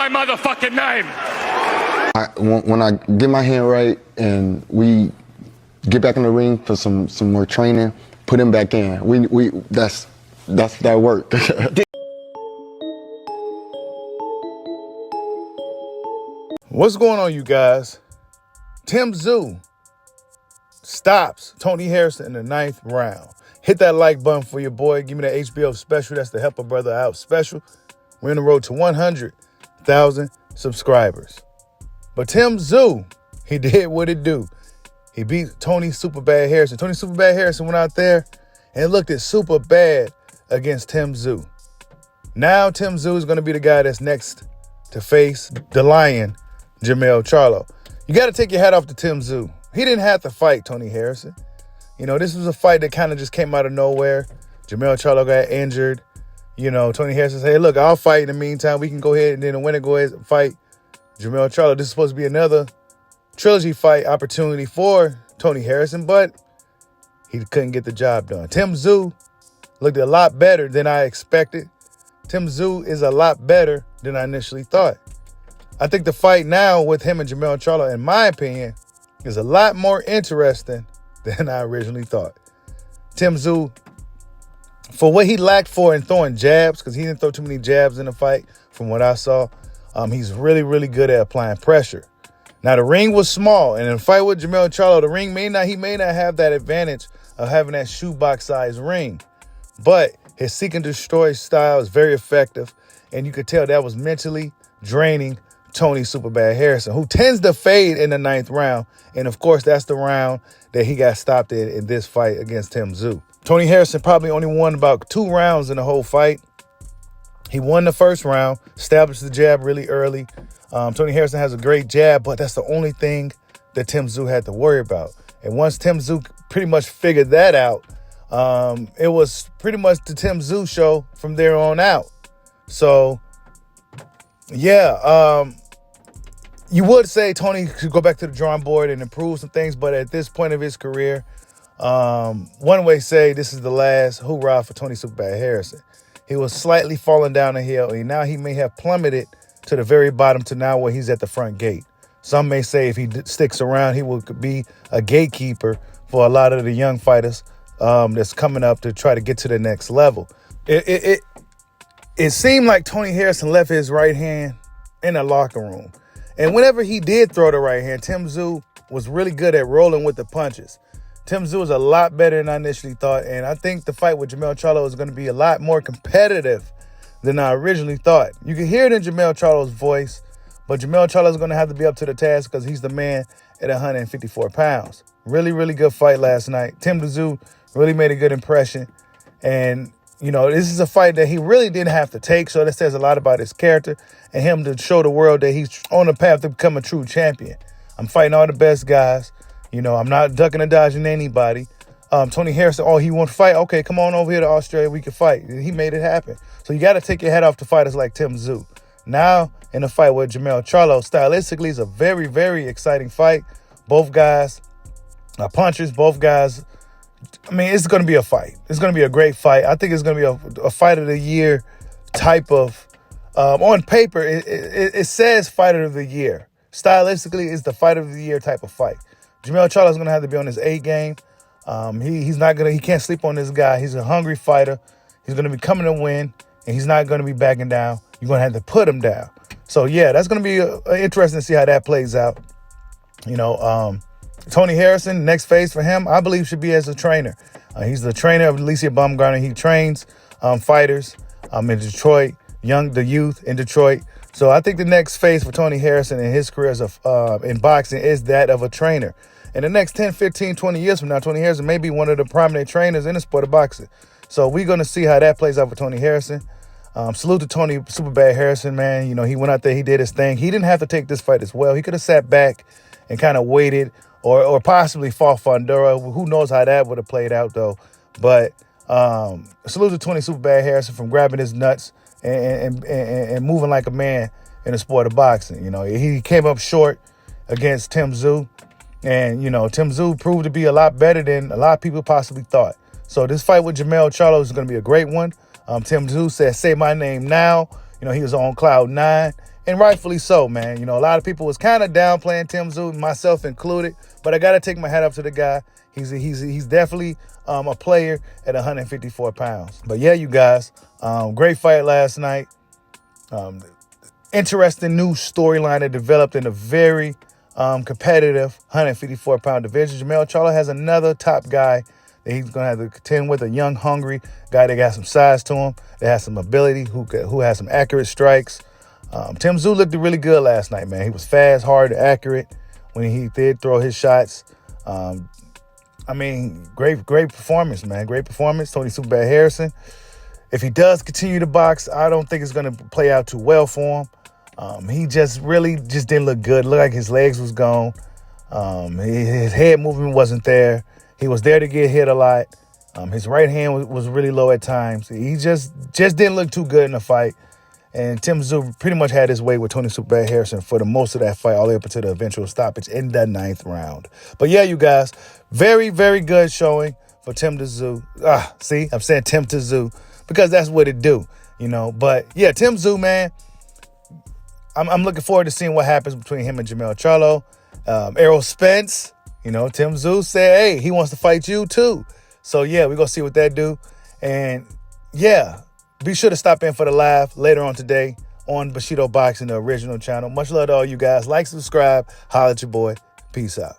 my motherfucking name. When I get my hand right and we get back in the ring for some more training, put him back in. That's that work. What's going on, you guys? Tszyu stops Tony Harrison in the 9th round. Hit that like button for your boy. Give me that HBO special. That's the Help a Brother Out special. We're on the road to 100,000 subscribers. But Tszyu, he did what it do. He beat Tony Superbad Harrison. Tony Superbad Harrison went out there and looked at super bad against Tszyu. Now Tszyu is going to be the guy that's next to face the Lion, Jermell Charlo. You got to take your hat off to Tszyu. He didn't have to fight Tony Harrison. You know, this was a fight that kind of just came out of nowhere. Jermell Charlo got injured. You know, Tony Harrison said, hey, look, I'll fight in the meantime. We can go ahead and then the winner go ahead and fight Jermell Charlo. This is supposed to be another trilogy fight opportunity for Tony Harrison, but he couldn't get the job done. Tszyu looked a lot better than I expected. Tszyu is a lot better than I initially thought. I think the fight now with him and Jermell Charlo, in my opinion, is a lot more interesting than I originally thought. Tszyu, for what he lacked for in throwing jabs, because he didn't throw too many jabs in the fight from what I saw, he's really, really good at applying pressure. Now, the ring was small, and in a fight with Jermell Charlo, the ring may not have that advantage of having that shoebox-sized ring. But his seek and destroy style is very effective, and you could tell that was mentally draining Tony Superbad Harrison, who tends to fade in the 9th round. And, of course, that's the round that he got stopped in this fight against Tszyu. Tony Harrison probably only won about 2 rounds in the whole fight. He won the first round, established the jab really early. Tony Harrison has a great jab, but that's the only thing that Tszyu had to worry about. And once Tszyu pretty much figured that out, it was pretty much the Tszyu show from there on out. So, yeah, you would say Tony could go back to the drawing board and improve some things, but at this point of his career, one way say this is the last hoorah for Tony Superbad Harrison. He was slightly falling down the hill, and now he may have plummeted to the very bottom to now where he's at the front gate. Some may say if he sticks around, he will be a gatekeeper for a lot of the young fighters that's coming up to try to get to the next level. It seemed like Tony Harrison left his right hand in the locker room. And whenever he did throw the right hand, Tszyu was really good at rolling with the punches. Tszyu was a lot better than I initially thought, and I think the fight with Jermell Charlo is going to be a lot more competitive than I originally thought. You can hear it in Jermell Charlo's voice, but Jermell Charlo is going to have to be up to the task because he's the man at 154 pounds. Really, really good fight last night. Tszyu really made a good impression, and you know, this is a fight that he really didn't have to take, so that says a lot about his character and him to show the world that he's on the path to become a true champion. I'm fighting all the best guys. You know, I'm not ducking or dodging anybody. Tony Harrison, oh, he wants to fight? Okay, come on over here to Australia. We can fight. He made it happen. So you got to take your head off to fighters like Tszyu. Now, in the fight with Jermell Charlo, stylistically, it's a very, very exciting fight. Both guys are punchers. Both guys, I mean, it's going to be a fight. It's going to be a great fight. I think it's going to be a fight of the year type of, on paper, it says fighter of the year. Stylistically, it's the fight of the year type of fight. Jermell Charlo is going to have to be on his A game. He can't sleep on this guy. He's a hungry fighter. He's going to be coming to win, and he's not going to be backing down. You're going to have to put him down. So, yeah, that's going to be interesting to see how that plays out. You know, Tony Harrison, next phase for him, I believe, should be as a trainer. He's the trainer of Alicia Baumgartner. He trains fighters in Detroit, the youth in Detroit. So I think the next phase for Tony Harrison in his career in boxing is that of a trainer. In the next 10, 15, 20 years from now, Tony Harrison may be one of the prominent trainers in the sport of boxing. So we're going to see how that plays out for Tony Harrison. Salute to Tony Superbad Harrison, man. You know, he went out there, he did his thing. He didn't have to take this fight as well. He could have sat back and kind of waited or possibly fought Fundora. Who knows how that would have played out, though. But salute to Tony Superbad Harrison from grabbing his nuts and moving like a man in the sport of boxing. You know, he came up short against Tszyu. And, you know, Tszyu proved to be a lot better than a lot of people possibly thought. So this fight with Jermell Charlo is going to be a great one. Tszyu said, say my name now. You know, he was on cloud 9. And rightfully so, man. You know, a lot of people was kind of downplaying Tim Tszyu, myself included. But I got to take my hat up to the guy. He's definitely a player at 154 pounds. But yeah, you guys, great fight last night. Interesting new storyline that developed in a very competitive 154-pound division. Jermell Charlo has another top guy that he's going to have to contend with, a young, hungry guy that got some size to him, that has some ability, who has some accurate strikes. Tim Tszyu looked really good last night, man. He was fast, hard, accurate when he did throw his shots. I mean, great performance, man. Great performance. Tony Superbad Harrison. If he does continue to box, I don't think it's going to play out too well for him. He just didn't look good. Looked like his legs was gone. His head movement wasn't there. He was there to get hit a lot. His right hand was really low at times. He just didn't look too good in the fight. And Tim Tszyu pretty much had his way with Tony Superbad Harrison for the most of that fight, all the way up to the eventual stoppage in the 9th round. But yeah, you guys, very, very good showing for Tim Tszyu. See, I'm saying Tim Tszyu because that's what it do, you know. But yeah, Tim Tszyu, man, I'm looking forward to seeing what happens between him and Jermell Charlo. Errol Spence, you know, Tim Tszyu said, hey, he wants to fight you too. So yeah, we're going to see what that do. And yeah, be sure to stop in for the live later on today on Bushido Boxing, the original channel. Much love to all you guys. Like, subscribe, holla at your boy. Peace out.